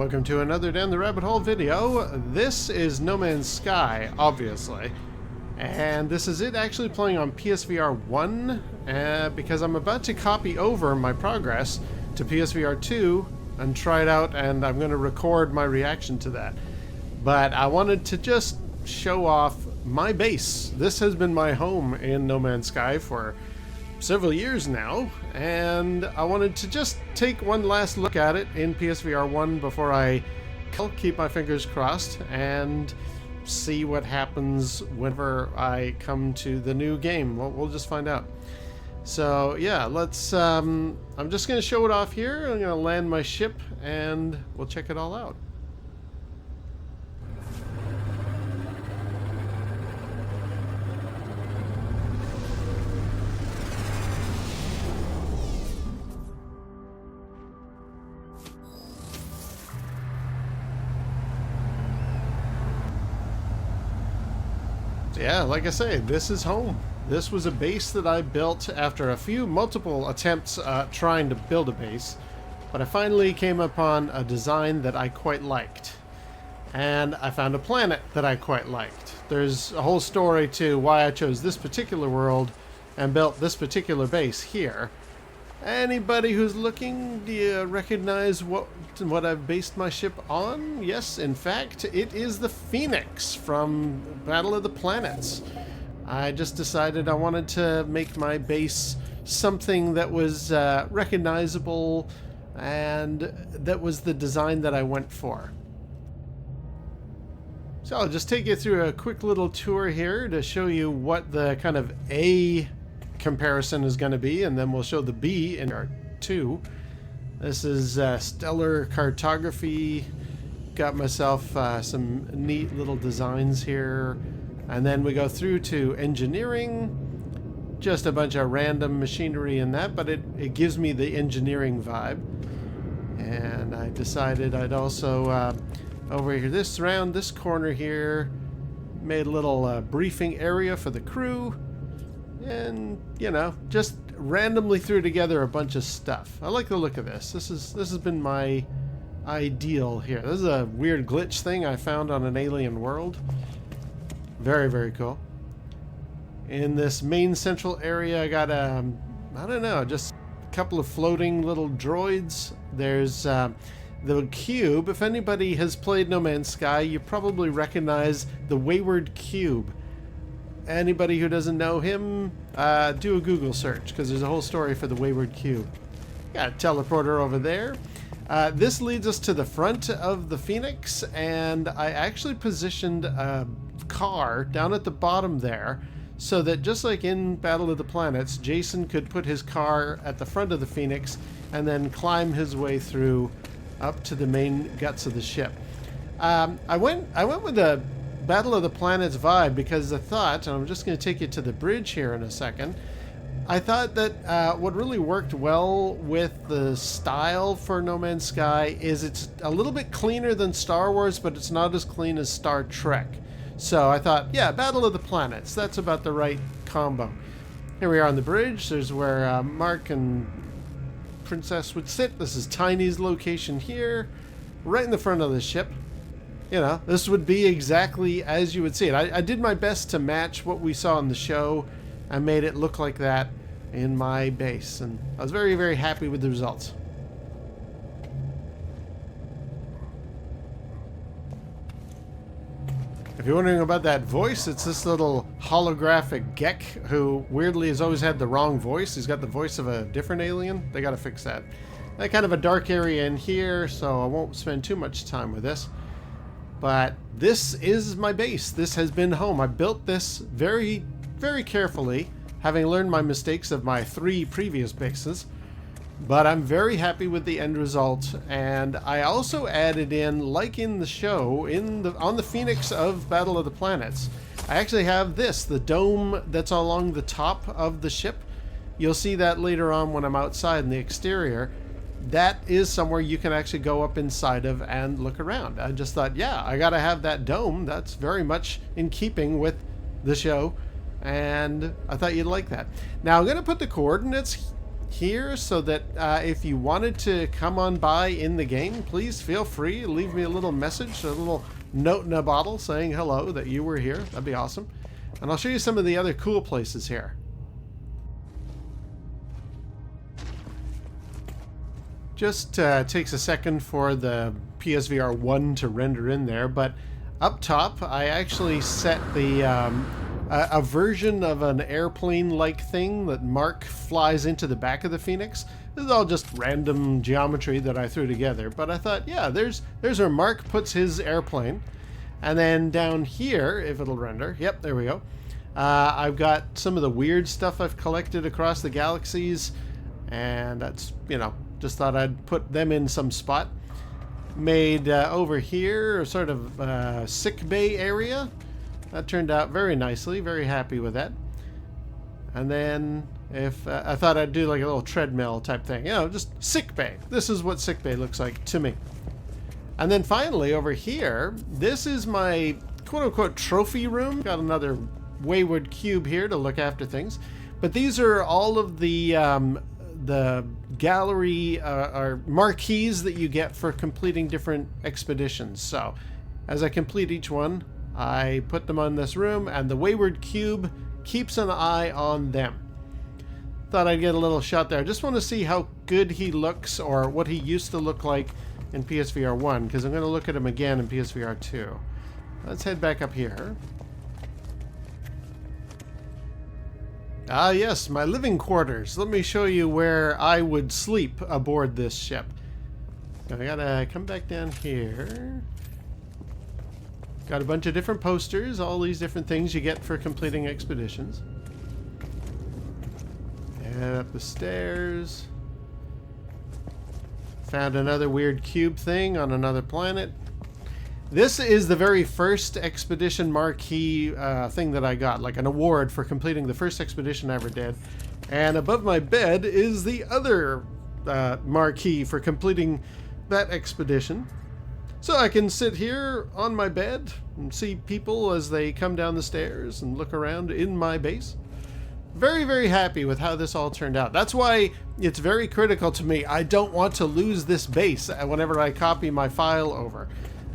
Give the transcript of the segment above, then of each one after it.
welcome to another Down the Rabbit Hole video. This is No Man's Sky, obviously. And this is it actually playing on PSVR1 because I'm about to copy over my progress to PSVR2 and try it out, and I'm going to record my reaction to that. But I wanted to just show off my base. This has been my home in No Man's Sky for several years now, and I wanted to just take one last look at it in PSVR1 before I keep my fingers crossed and see what happens whenever I come to the new game. We'll just find out. So yeah, let's I'm just gonna show it off here. I'm gonna land my ship and we'll check it all out. Yeah, like I say, this is home. This was a base that I built after multiple attempts trying to build a base, but I finally came upon a design that I quite liked. And I found a planet that I quite liked. There's a whole story to why I chose this particular world and built this particular base here. Anybody who's looking, do you recognize what I've based my ship on? Yes, in fact, it is the Phoenix from Battle of the Planets. I just decided I wanted to make my base something that was recognizable, and that was the design that I went for. So I'll just take you through a quick little tour here to show you what the kind of A comparison is going to be, and then we'll show the B in our 2. This is stellar cartography. Got myself some neat little designs here, and then we go through to engineering. Just a bunch of random machinery in that, but it gives me the engineering vibe. And I decided I'd also over here around this corner here made a little briefing area for the crew. And, you know, just randomly threw together a bunch of stuff. I like the look of this. This has been my ideal here. This is a weird glitch thing I found on an alien world. Very, very cool. In this main central area, I got I don't know, just a couple of floating little droids. There's the cube. If anybody has played No Man's Sky, you probably recognize the Wayward Cube. Anybody who doesn't know him, do a Google search, because there's a whole story for the Wayward Cube. Got a teleporter over there. This leads us to the front of the Phoenix, and I actually positioned a car down at the bottom there, so that just like in Battle of the Planets, Jason could put his car at the front of the Phoenix and then climb his way through up to the main guts of the ship. I went with a Battle of the Planets vibe because I thought, and I'm just going to take you to the bridge here in a second, I thought that what really worked well with the style for No Man's Sky is it's a little bit cleaner than Star Wars, but it's not as clean as Star Trek. So I thought, yeah, Battle of the Planets, that's about the right combo. Here we are on the bridge. There's where Mark and Princess would sit. This is Tiny's location here, right in the front of the ship. You know, this would be exactly as you would see it. I did my best to match what we saw in the show. I made it look like that in my base, and I was very, very happy with the results. If you're wondering about that voice, it's this little holographic Gek who weirdly has always had the wrong voice. He's got the voice of a different alien. They got to fix that. Kind of a dark area in here, so I won't spend too much time with this. But this is my base. This has been home. I built this very, very carefully, having learned my mistakes of my 3 previous bases. But I'm very happy with the end result. And I also added in, like in the show, on the Phoenix of Battle of the Planets, I actually have the dome that's along the top of the ship. You'll see that later on when I'm outside in the exterior. That is somewhere you can actually go up inside of and look around. I just thought, yeah, I gotta have that dome. That's very much in keeping with the show, and I thought you'd like that. Now I'm gonna put the coordinates here so that if you wanted to come on by in the game, please feel free. Leave me a little message, a little note in a bottle saying hello, that you were here. That'd be awesome. And I'll show you some of the other cool places here. Just takes a second for the PSVR1 to render in there, but up top I actually set the a version of an airplane-like thing that Mark flies into the back of the Phoenix. This is all just random geometry that I threw together, but I thought, yeah, there's where Mark puts his airplane. And then down here, if it'll render, yep, there we go. I've got some of the weird stuff I've collected across the galaxies, and that's, you know, just thought I'd put them in some spot. Made over here a sort of sick bay area. That turned out very nicely, very happy with that. And then if I thought I'd do like a little treadmill type thing, you know, just sick bay. This is what sick bay looks like to me. And then finally over here, this is my quote-unquote trophy room. Got another wayward cube here to look after things. But these are all of the gallery or marquees that you get for completing different expeditions. So as I complete each one, I put them on this room, and the wayward cube keeps an eye on them. Thought I'd get a little shot there. I just want to see how good he looks, or what he used to look like in PSVR 1, because I'm going to look at him again in PSVR 2. Let's head back up here. Ah yes, my living quarters. Let me show you where I would sleep aboard this ship. I gotta come back down here. Got a bunch of different posters, all these different things you get for completing expeditions. And up the stairs. Found another weird cube thing on another planet. This is the very first expedition marquee thing that I got, like an award for completing the first expedition I ever did. And above my bed is the other marquee for completing that expedition. So I can sit here on my bed and see people as they come down the stairs and look around in my base. Very, very happy with how this all turned out. That's why it's very critical to me. I don't want to lose this base whenever I copy my file over.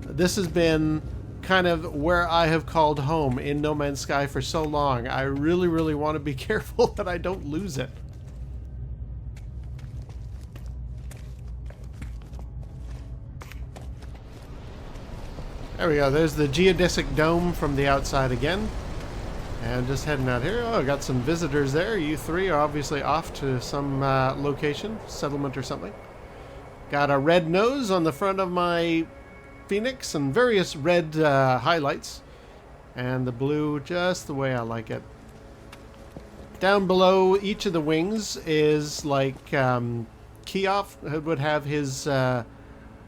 This has been kind of where I have called home in No Man's Sky for so long. I really, really want to be careful that I don't lose it. There we go. There's the geodesic dome from the outside again. And just heading out here. Oh, got some visitors there. You three are obviously off to some location, settlement or something. Got a red nose on the front of my Phoenix and various red highlights. And the blue just the way I like it. Down below each of the wings is like Keoff would have his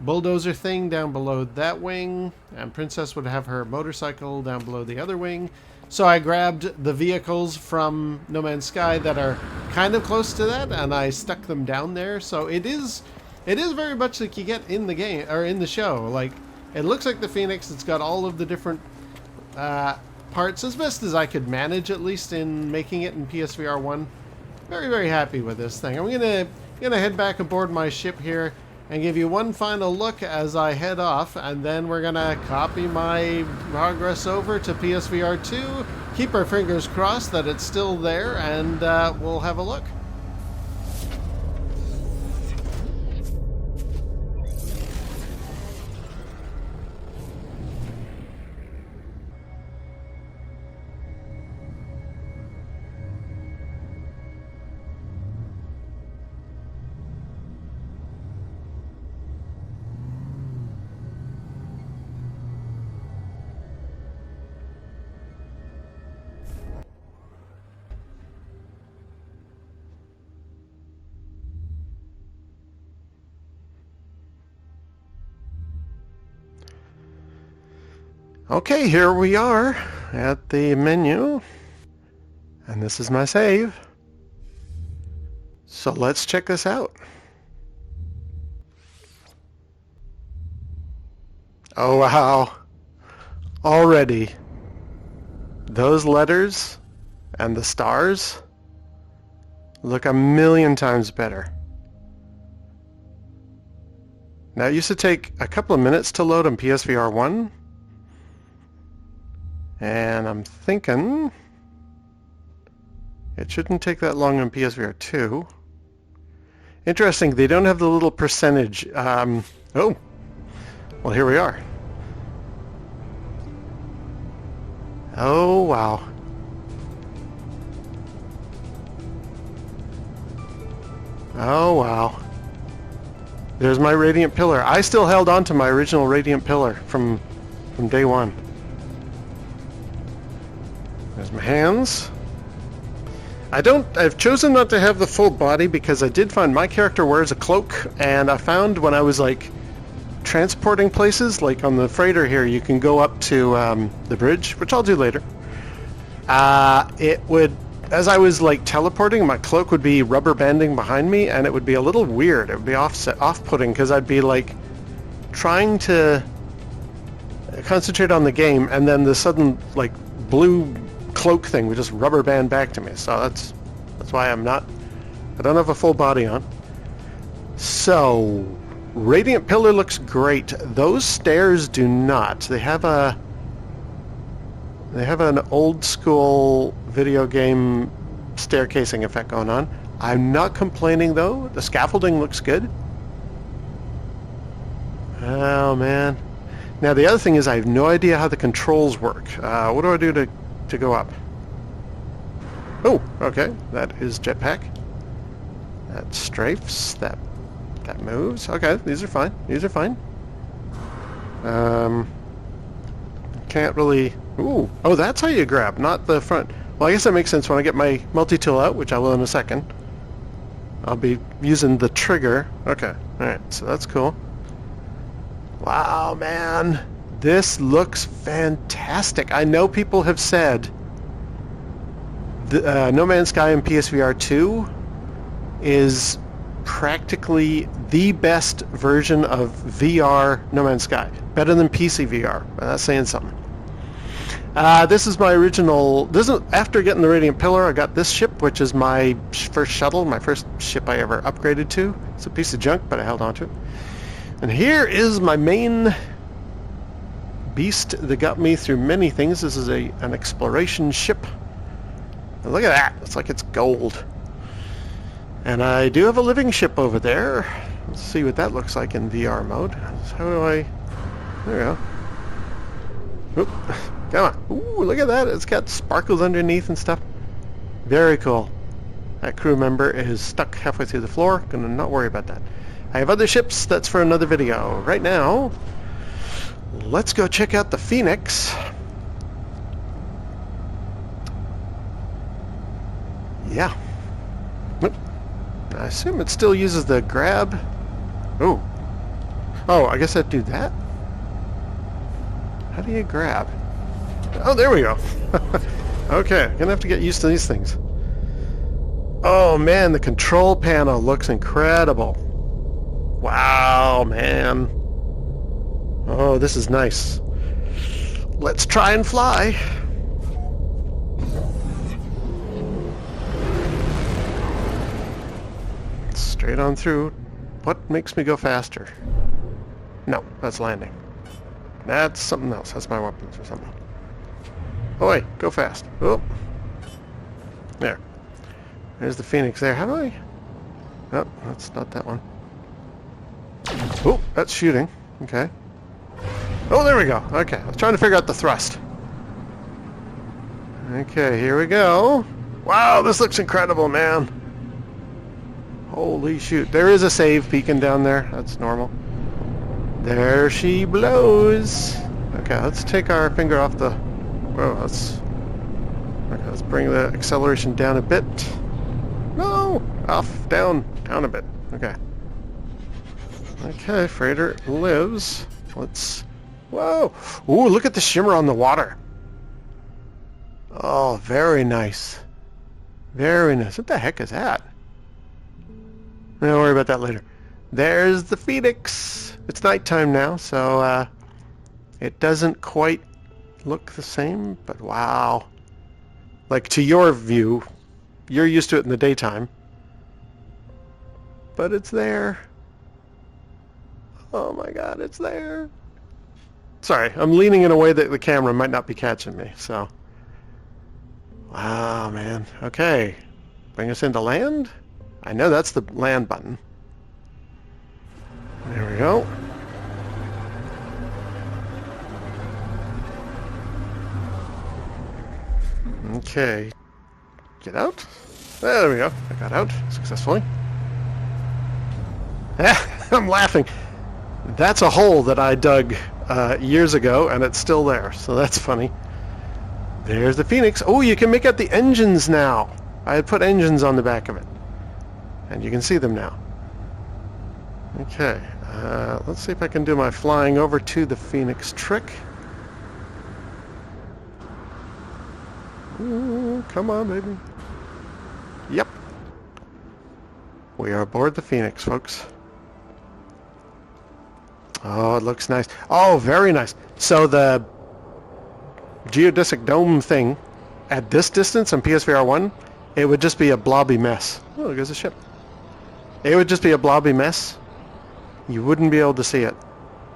bulldozer thing down below that wing, and Princess would have her motorcycle down below the other wing. So I grabbed the vehicles from No Man's Sky that are kind of close to that, and I stuck them down there. So it is very much like you get in the game or in the show. Like, it looks like the Phoenix. It's got all of the different parts as best as I could manage, at least in making it in PSVR 1. Very, very happy with this thing. I'm gonna head back aboard my ship here and give you one final look as I head off, and then we're gonna copy my progress over to PSVR 2, keep our fingers crossed that it's still there, and we'll have a look. Okay, here we are at the menu, and this is my save. So let's check this out. Oh wow, already those letters and the stars look a million times better. Now, it used to take a couple of minutes to load on PSVR1. And I'm thinking it shouldn't take that long on PSVR2. Interesting, they don't have the little percentage. Oh, well, here we are. Oh, wow. Oh, wow. There's my radiant pillar. I still held on to my original radiant pillar from day one. There's my hands. I've chosen not to have the full body because I did find my character wears a cloak, and I found when I was like transporting places, like on the freighter here, you can go up to the bridge, which I'll do later. It would, as I was like teleporting, my cloak would be rubber banding behind me, and it would be a little weird. It would be off-putting because I'd be like trying to concentrate on the game, and then the sudden like blue cloak thing would just rubber band back to me. So that's why I don't have a full body on. So radiant pillar looks great. Those stairs do not. They have an old school video game staircasing effect going on. I'm not complaining though. The scaffolding looks good. Oh man. Now the other thing is I have no idea how the controls work. What do I do to go up? Oh, okay. That is jetpack. That strafes. That moves. Okay, these are fine. These are fine. Can't really... Ooh. Oh, that's how you grab, not the front. Well, I guess that makes sense. When I get my multi-tool out, which I will in a second, I'll be using the trigger. Okay. Alright, so that's cool. Wow, man. This looks fantastic. I know people have said No Man's Sky in PSVR 2 is practically the best version of VR No Man's Sky. Better than PC VR. That's saying something. This is my original... after getting the Radiant Pillar, I got this ship, which is my first shuttle, my first ship I ever upgraded to. It's a piece of junk, but I held on to it. And here is my main beast that got me through many things. This is an exploration ship. And look at that. It's like it's gold. And I do have a living ship over there. Let's see what that looks like in VR mode. So how do I... There we go. Oop. Come on. Ooh, look at that. It's got sparkles underneath and stuff. Very cool. That crew member is stuck halfway through the floor. Gonna not worry about that. I have other ships. That's for another video. Right now, let's go check out the Phoenix. Yeah. Oop. I assume it still uses the grab. Oh. Oh, I guess I'd do that. How do you grab? Oh, there we go. Okay, gonna have to get used to these things. Oh man, the control panel looks incredible. Wow, man. Oh, this is nice. Let's try and fly. Straight on through. What makes me go faster? No, that's landing. That's something else. That's my weapons or something. Oh wait, go fast. Oh. There. There's the Phoenix there. How do I... Oh, that's not that one. Oh, that's shooting. Okay. Oh, there we go. Okay, I was trying to figure out the thrust. Okay, here we go. Wow, this looks incredible, man. Holy shoot. There is a save beacon down there. That's normal. There she blows. Okay, let's take our finger off the... Whoa, okay, let's bring the acceleration down a bit. No! Off, down a bit. Okay. Okay, freighter lives. Let's... Whoa! Ooh, look at the shimmer on the water. Oh, very nice. Very nice. What the heck is that? Don't worry about that later. There's the Phoenix. It's nighttime now, so it doesn't quite look the same, but wow. Like, to your view, you're used to it in the daytime. but it's there. Oh my god, it's there. Sorry, I'm leaning in a way that the camera might not be catching me, so. Wow, man. Okay. Bring us into land? I know that's the land button. There we go. Okay. Get out. There we go. I got out successfully. I'm laughing. That's a hole that I dug years ago, and it's still there, so that's funny. There's the Phoenix. Oh, you can make out the engines now. I had put engines on the back of it, and you can see them now. Okay, let's see if I can do my flying over to the Phoenix trick. Ooh, come on, baby. Yep. We are aboard the Phoenix, folks. Oh, it looks nice. Oh, very nice. So the geodesic dome thing, at this distance on PSVR1, it would just be a blobby mess. Oh, there goes a ship. It would just be a blobby mess. You wouldn't be able to see it.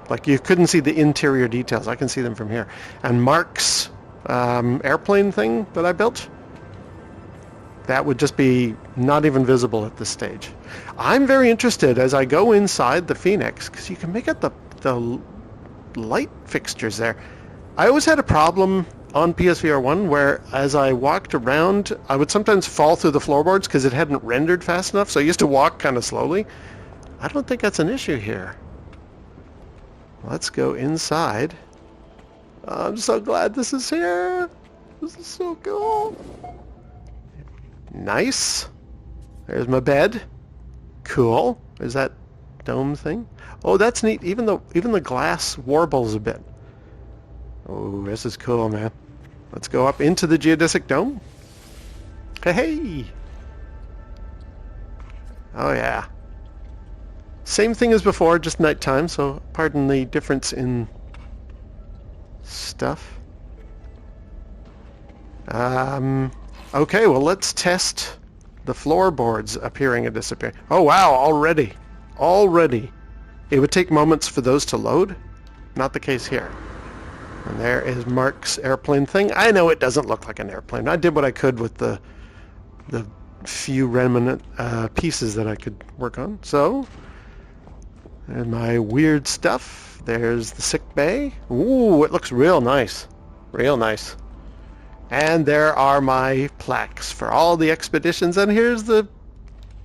Like, you couldn't see the interior details. I can see them from here. And Mark's airplane thing that I built, that would just be not even visible at this stage. I'm very interested as I go inside the Phoenix, because you can make out the light fixtures there. I always had a problem on PSVR1 where as I walked around, I would sometimes fall through the floorboards because it hadn't rendered fast enough, so I used to walk kind of slowly. I don't think that's an issue here. Let's go inside. I'm so glad this is here. This is so cool. Nice. There's my bed. Cool. Is that dome thing? Oh, that's neat. Even the glass warbles a bit. Oh, this is cool, man. Let's go up into the geodesic dome. Hey! Oh, yeah. Same thing as before, just nighttime, so pardon the difference in stuff. Okay, well, let's test the floorboards appearing and disappearing. Oh, wow, already. Already. It would take moments for those to load. Not the case here. And there is Mark's airplane thing. I know it doesn't look like an airplane. I did what I could with the few remnant pieces that I could work on. So, there's my weird stuff. There's the sick bay. Ooh, it looks real nice. Real nice. And there are my plaques for all the expeditions. And here's the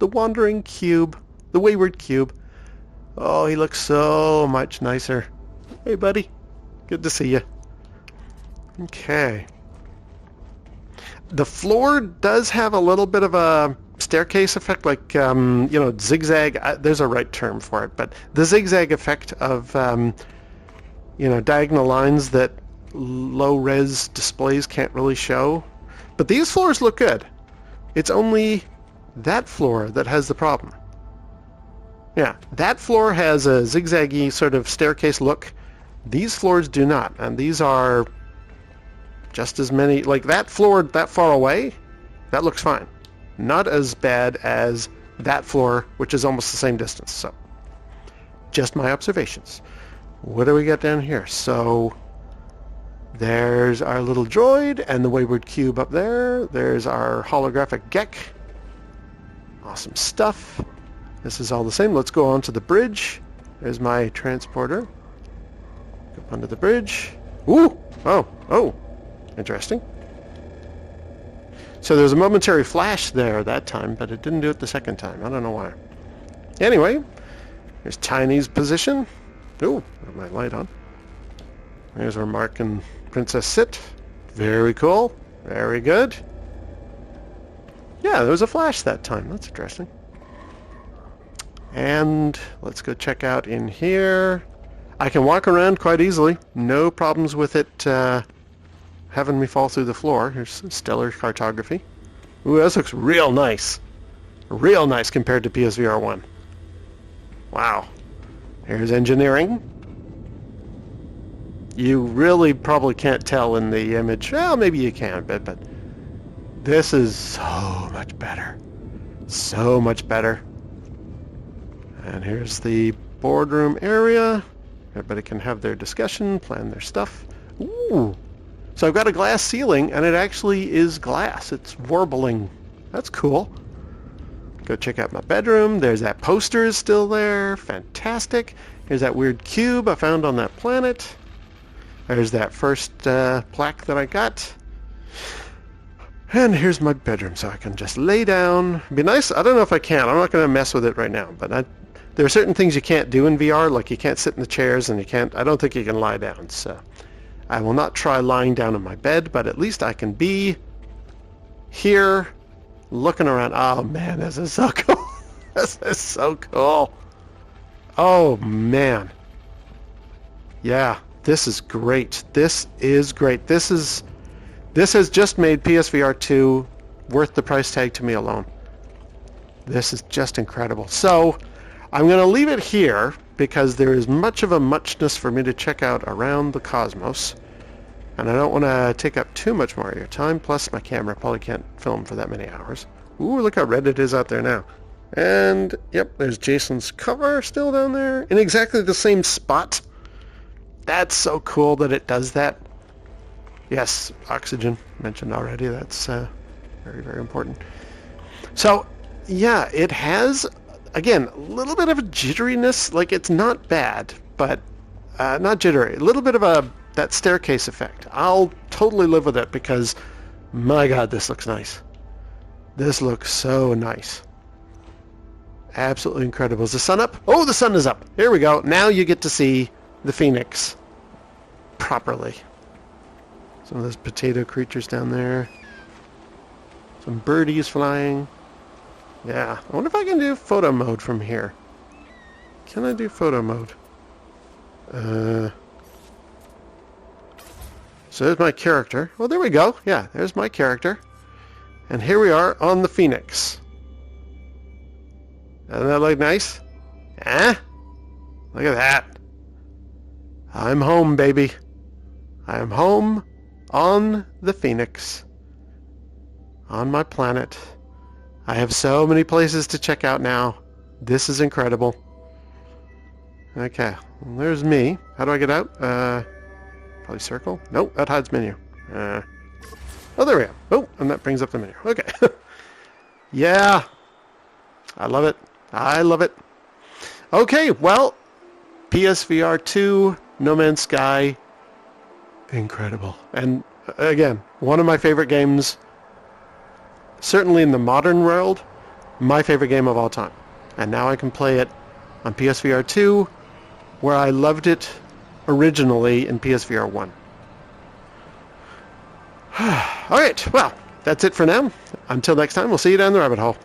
wandering cube, the wayward cube. Oh, he looks so much nicer. Hey, buddy. Good to see you. Okay. The floor does have a little bit of a staircase effect, like, zigzag. There's a right term for it, but the zigzag effect of, diagonal lines that low-res displays can't really show. But these floors look good. It's only that floor that has the problem. Yeah, that floor has a zigzaggy sort of staircase look. These floors do not, and these are just as many, like that floor that far away, that looks fine. Not as bad as that floor, which is almost the same distance, so just my observations. What do we got down here? So there's our little droid and the wayward cube up there. There's our holographic Gek. Awesome stuff. This is all the same. Let's go on to the bridge. There's my transporter. Go onto the bridge. Ooh! Oh! Interesting. So there's a momentary flash there that time, but it didn't do it the second time. I don't know why. Anyway, there's Tiny's position. Ooh, got my light on. There's where Mark and Princess sit. Very cool. Very good. Yeah, there was a flash that time. That's interesting. And let's go check out in here. I can walk around quite easily. No problems with it having me fall through the floor. Here's stellar cartography. Ooh, this looks real nice. Real nice compared to PSVR 1. Wow. Here's engineering. You really probably can't tell in the image. Well, maybe you can, but this is so much better. So much better. And here's the boardroom area. Everybody can have their discussion, plan their stuff. Ooh! So I've got a glass ceiling, and it actually is glass. It's warbling. That's cool. Go check out my bedroom. There's that poster is still there. Fantastic. Here's that weird cube I found on that planet. There's that first plaque that I got. And here's my bedroom, so I can just lay down. It'd be nice. I don't know if I can. I'm not going to mess with it right now, but there are certain things you can't do in VR, like you can't sit in the chairs, and I don't think you can lie down, so I will not try lying down in my bed, but at least I can be here looking around. Oh man, this is so cool. This is so cool. Oh man. Yeah, this is great. This is great. This has just made PSVR2 worth the price tag to me alone. This is just incredible. So I'm going to leave it here because there is much of a muchness for me to check out around the cosmos. And I don't want to take up too much more of your time. Plus, my camera probably can't film for that many hours. Ooh, look how red it is out there now. And, yep, there's Jason's cover still down there in exactly the same spot. That's so cool that it does that. Yes, oxygen, mentioned already. That's very, very important. So, yeah, it has, again, a little bit of a jitteriness. Like, it's not bad, but not jittery. A little bit of that staircase effect. I'll totally live with it because, my God, this looks nice. This looks so nice. Absolutely incredible. Is the sun up? Oh, the sun is up. Here we go. Now you get to see the Phoenix properly. Some of those potato creatures down there. Some birdies flying. Yeah. I wonder if I can do photo mode from here. Can I do photo mode? So there's my character. Oh, there we go. Yeah, there's my character. And here we are on the Phoenix. Doesn't that look nice? Eh? Look at that. I'm home, baby. I am home on the Phoenix. On my planet. I have so many places to check out now. This is incredible. Okay, well, there's me. How do I get out? Probably circle? Nope, that hides menu. Oh, there we go. Oh, and that brings up the menu. Okay. Yeah. I love it. I love it. Okay, well, PSVR 2, No Man's Sky, incredible. And again, one of my favorite games, certainly in the modern world, my favorite game of all time. And now I can play it on PSVR 2, where I loved it originally in PSVR 1. All right, well, that's it for now. Until next time, we'll see you down the rabbit hole.